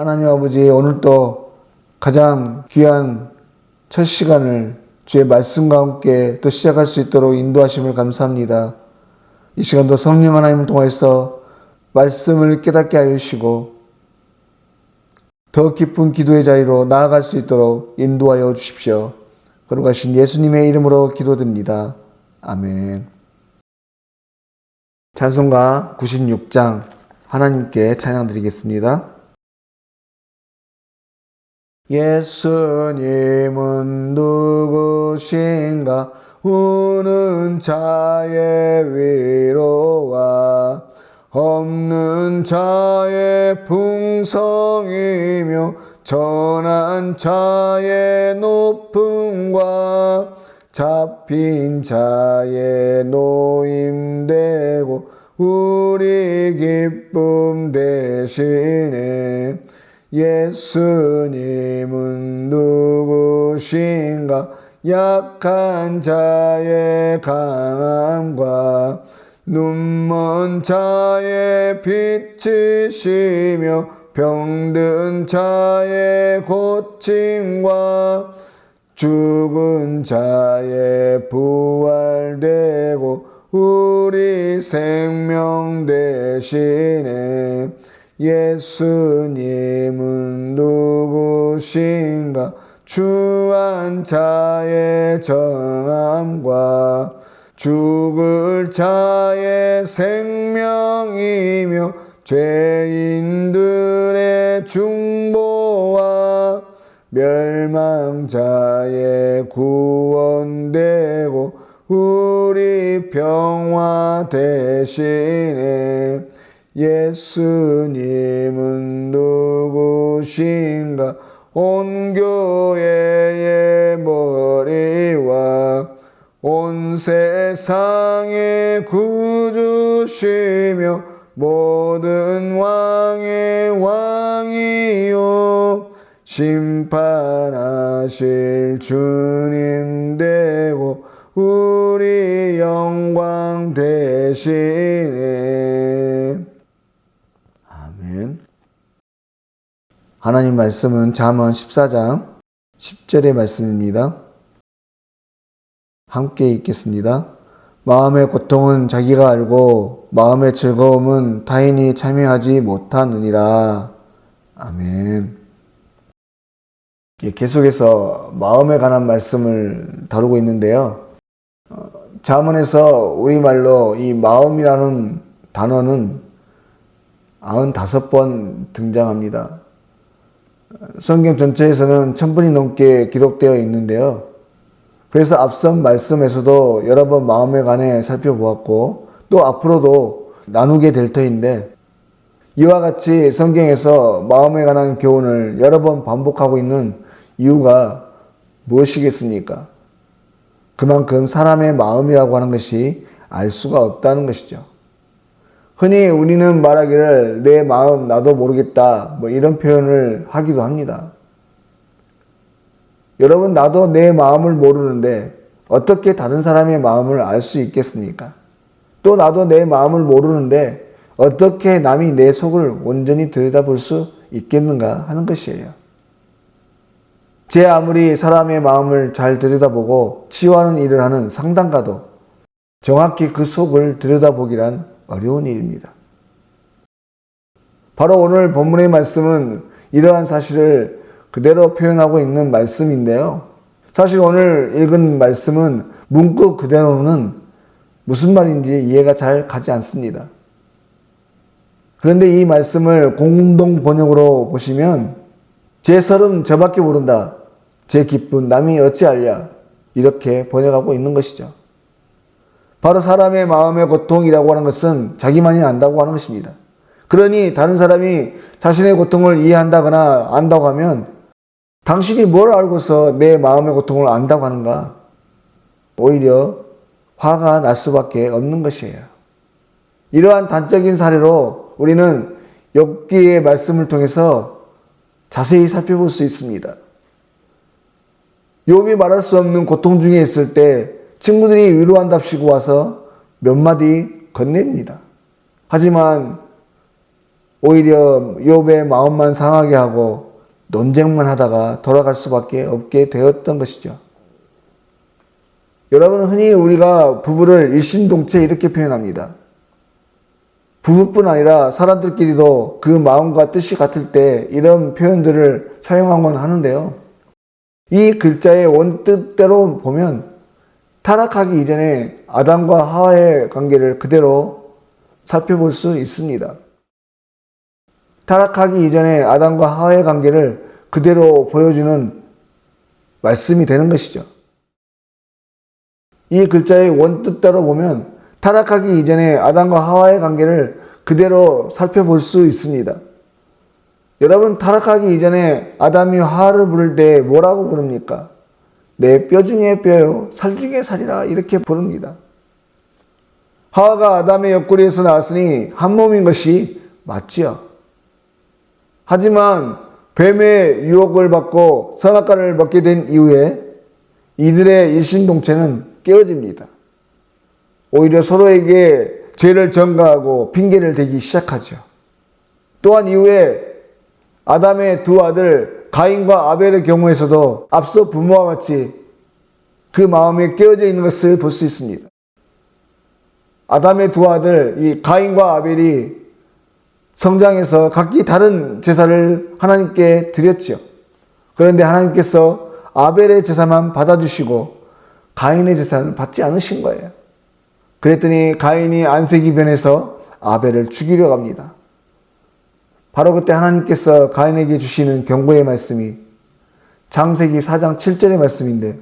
하나님 아버지, 오늘도 가장 귀한 첫 시간을 주의 말씀과 함께 또 시작할 수 있도록 인도하심을 감사합니다. 이 시간도 성령 하나님을 통해서 말씀을 깨닫게 하여 주시고 더 깊은 기도의 자리로 나아갈 수 있도록 인도하여 주십시오. 거룩하신 예수님의 이름으로 기도드립니다. 아멘. 찬송가 96장 하나님께 찬양 드리겠습니다. 예수님은 누구신가? 우는 자의 위로와 없는 자의 풍성이며 전한 자의 높음과 잡힌 자의 노임되고 우리 기쁨 되시네. 예수님은 누구신가? 약한 자의 강함과 눈먼 자의 빛이시며 병든 자의 고침과 죽은 자의 부활되고 우리 생명 되시네. 예수님은 누구신가? 추한 자의 정함과 죽을 자의 생명이며 죄인들의 중보와 멸망자의 구원되고 우리 평화 되시네. 예수님은 누구신가? 온 교회의 머리와 온 세상의 구주시며 모든 왕의 왕이요 심판하실 주님 되고 우리 영광 되시네. 아멘. 하나님 말씀은 잠언 14장 10절의 말씀입니다. 함께 읽겠습니다. 마음의 고통은 자기가 알고 마음의 즐거움은 타인이 참여하지 못하느니라. 아멘. 계속해서 마음에 관한 말씀을 다루고 있는데요. 잠언에서 우리말로 이 마음이라는 단어는 95번 등장합니다. 성경 전체에서는 1000번이 넘게 기록되어 있는데요. 그래서 앞선 말씀에서도 여러 번 마음에 관해 살펴보았고 또 앞으로도 나누게 될 터인데 이와 같이 성경에서 마음에 관한 교훈을 여러 번 반복하고 있는 이유가 무엇이겠습니까? 그만큼 사람의 마음이라고 하는 것이 알 수가 없다는 것이죠. 흔히 우리는 말하기를 내 마음 나도 모르겠다 이런 표현을 하기도 합니다. 여러분, 나도 내 마음을 모르는데 어떻게 다른 사람의 마음을 알 수 있겠습니까? 또 나도 내 마음을 모르는데 어떻게 남이 내 속을 온전히 들여다볼 수 있겠는가 하는 것이에요. 제 아무리 사람의 마음을 잘 들여다보고 치유하는 일을 하는 상담가도 정확히 그 속을 들여다보기란 어려운 일입니다. 바로 오늘 본문의 말씀은 이러한 사실을 그대로 표현하고 있는 말씀인데요. 사실 오늘 읽은 말씀은 문구 그대로는 무슨 말인지 이해가 잘 가지 않습니다. 그런데 이 말씀을 공동 번역으로 보시면 제 설은 저밖에 모른다. 제 기쁨 남이 어찌 알랴. 이렇게 번역하고 있는 것이죠. 바로 사람의 마음의 고통이라고 하는 것은 자기만이 안다고 하는 것입니다. 그러니 다른 사람이 자신의 고통을 이해한다거나 안다고 하면 당신이 뭘 알고서 내 마음의 고통을 안다고 하는가? 오히려 화가 날 수밖에 없는 것이에요. 이러한 단적인 사례로 우리는 욥기의 말씀을 통해서 자세히 살펴볼 수 있습니다. 욥이 말할 수 없는 고통 중에 있을 때 친구들이 위로한답시고 와서 몇 마디 건넵니다. 하지만 오히려 욥의 마음만 상하게 하고 논쟁만 하다가 돌아갈 수밖에 없게 되었던 것이죠. 여러분, 흔히 우리가 부부를 일심동체 이렇게 표현합니다. 부부뿐 아니라 사람들끼리도 그 마음과 뜻이 같을 때 이런 표현들을 사용하곤 하는데요. 이 글자의 원뜻대로 보면 타락하기 이전에 아담과 하와의 관계를 그대로 살펴볼 수 있습니다. 타락하기 이전에 아담과 하와의 관계를 그대로 보여주는 말씀이 되는 것이죠. 이 글자의 원뜻대로 보면 타락하기 이전에 아담과 하와의 관계를 그대로 살펴볼 수 있습니다. 여러분, 타락하기 이전에 아담이 하와를 부를 때 뭐라고 부릅니까? 내 뼈 중에 뼈요, 살 중에 살이라 이렇게 부릅니다. 하와가 아담의 옆구리에서 나왔으니 한 몸인 것이 맞지요. 하지만 뱀의 유혹을 받고 선악과를 먹게 된 이후에 이들의 일심동체는 깨어집니다. 오히려 서로에게 죄를 전가하고 핑계를 대기 시작하죠. 또한 이후에 아담의 두 아들 가인과 아벨의 경우에서도 앞서 부모와 같이 그 마음에 깨어져 있는 것을 볼 수 있습니다. 아담의 두 아들 이 가인과 아벨이 성장해서 각기 다른 제사를 하나님께 드렸지요. 그런데 하나님께서 아벨의 제사만 받아주시고 가인의 제사는 받지 않으신 거예요. 그랬더니 가인이 안색이 변해서 아벨을 죽이려 합니다. 바로 그때 하나님께서 가인에게 주시는 경고의 말씀이 창세기 4장 7절의 말씀인데,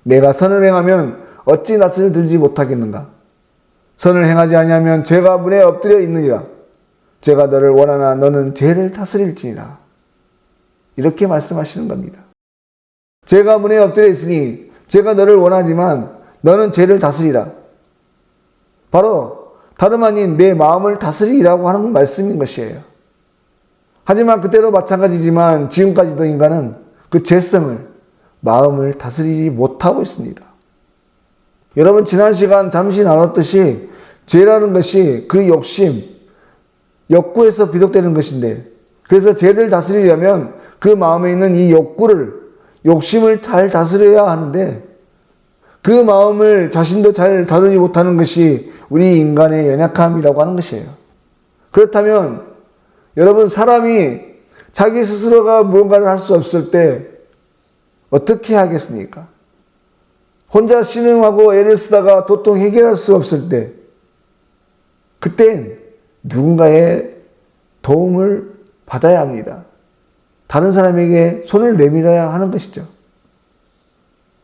내가 선을 행하면 어찌 낯을 들지 못하겠는가? 선을 행하지 아니하면 죄가 문에 엎드려 있느니라. 제가 너를 원하나 너는 죄를 다스릴지니라. 이렇게 말씀하시는 겁니다. 죄가 문에 엎드려 있으니 제가 너를 원하지만 너는 죄를 다스리라. 바로 다름 아닌 내 마음을 다스리라고 하는 말씀인 것이에요. 하지만 그때도 마찬가지지만 지금까지도 인간은 그 죄성을, 마음을 다스리지 못하고 있습니다. 여러분, 지난 시간 잠시 나눴듯이 죄라는 것이 그 욕심, 욕구에서 비롯되는 것인데, 그래서 죄를 다스리려면 그 마음에 있는 이 욕심을 잘 다스려야 하는데, 그 마음을 자신도 잘 다루지 못하는 것이 우리 인간의 연약함이라고 하는 것이에요. 그렇다면 여러분, 사람이 자기 스스로가 무언가를 할 수 없을 때 어떻게 하겠습니까? 혼자 신음하고 애를 쓰다가 도통 해결할 수 없을 때, 그땐 누군가의 도움을 받아야 합니다. 다른 사람에게 손을 내밀어야 하는 것이죠.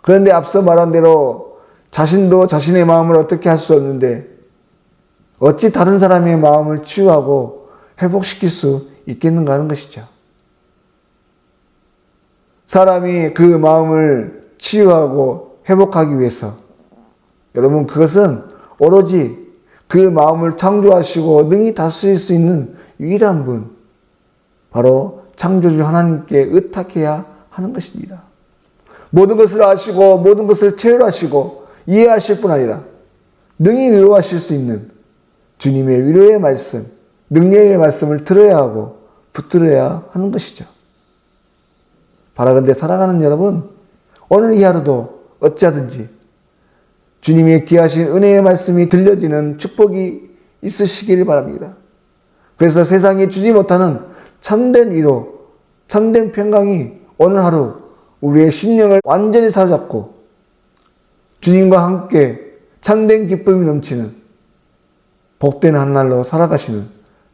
그런데 앞서 말한 대로 자신도 자신의 마음을 어떻게 할 수 없는데 어찌 다른 사람의 마음을 치유하고 회복시킬 수 있겠는가 하는 것이죠. 사람이 그 마음을 치유하고 회복하기 위해서, 여러분, 그것은 오로지 그 마음을 창조하시고 능히 다스릴 수 있는 유일한 분, 바로 창조주 하나님께 의탁해야 하는 것입니다. 모든 것을 아시고 모든 것을 체휼하시고 이해하실 뿐 아니라 능히 위로하실 수 있는 주님의 위로의 말씀, 능력의 말씀을 들어야 하고 붙들어야 하는 것이죠. 바라건대 사랑하는 여러분, 오늘 이 하루도 어찌하든지 주님의 귀하신 은혜의 말씀이 들려지는 축복이 있으시기를 바랍니다. 그래서 세상이 주지 못하는 참된 위로, 참된 평강이 오늘 하루 우리의 심령을 완전히 사로잡고 주님과 함께 참된 기쁨이 넘치는 복된 한 날로 살아가시는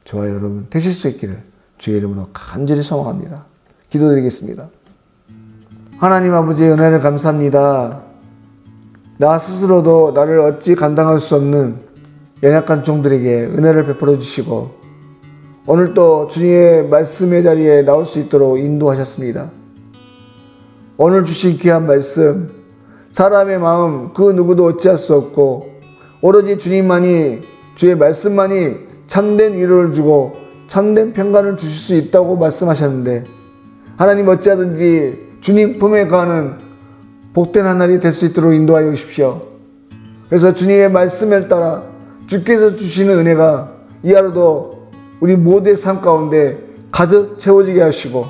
저와 여러분 되실 수 있기를 주의 이름으로 간절히 소망합니다. 기도드리겠습니다. 하나님 아버지의 은혜를 감사합니다. 나 스스로도 나를 어찌 감당할 수 없는 연약한 종들에게 은혜를 베풀어 주시고 오늘 또 주님의 말씀의 자리에 나올 수 있도록 인도하셨습니다. 오늘 주신 귀한 말씀, 사람의 마음 그 누구도 어찌할 수 없고 오로지 주님만이, 주의 말씀만이 참된 위로를 주고 참된 평강을 주실 수 있다고 말씀하셨는데, 하나님 어찌하든지 주님 품에 가는 복된 한 날이 될 수 있도록 인도하여 주십시오. 그래서 주님의 말씀을 따라 주께서 주시는 은혜가 이 하루도 우리 모두의 삶 가운데 가득 채워지게 하시고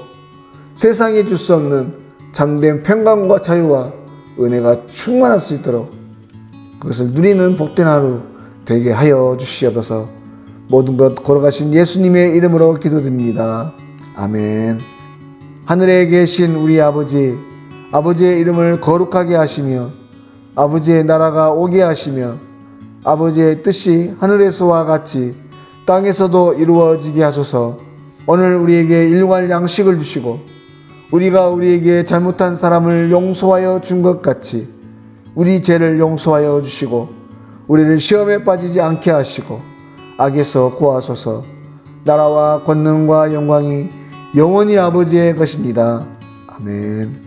세상이 줄 수 없는 참된 평강과 자유와 은혜가 충만할 수 있도록 그것을 누리는 복된 하루 되게 하여 주시옵소서. 모든 것 걸어가신 예수님의 이름으로 기도드립니다. 아멘. 하늘에 계신 우리 아버지, 아버지의 이름을 거룩하게 하시며 아버지의 나라가 오게 하시며 아버지의 뜻이 하늘에서와 같이 땅에서도 이루어지게 하소서. 오늘 우리에게 일용할 양식을 주시고 우리가 우리에게 잘못한 사람을 용서하여 준 것 같이 우리 죄를 용서하여 주시고 우리를 시험에 빠지지 않게 하시고 악에서 구하소서. 나라와 권능과 영광이 영원히 아버지의 것입니다. 아멘.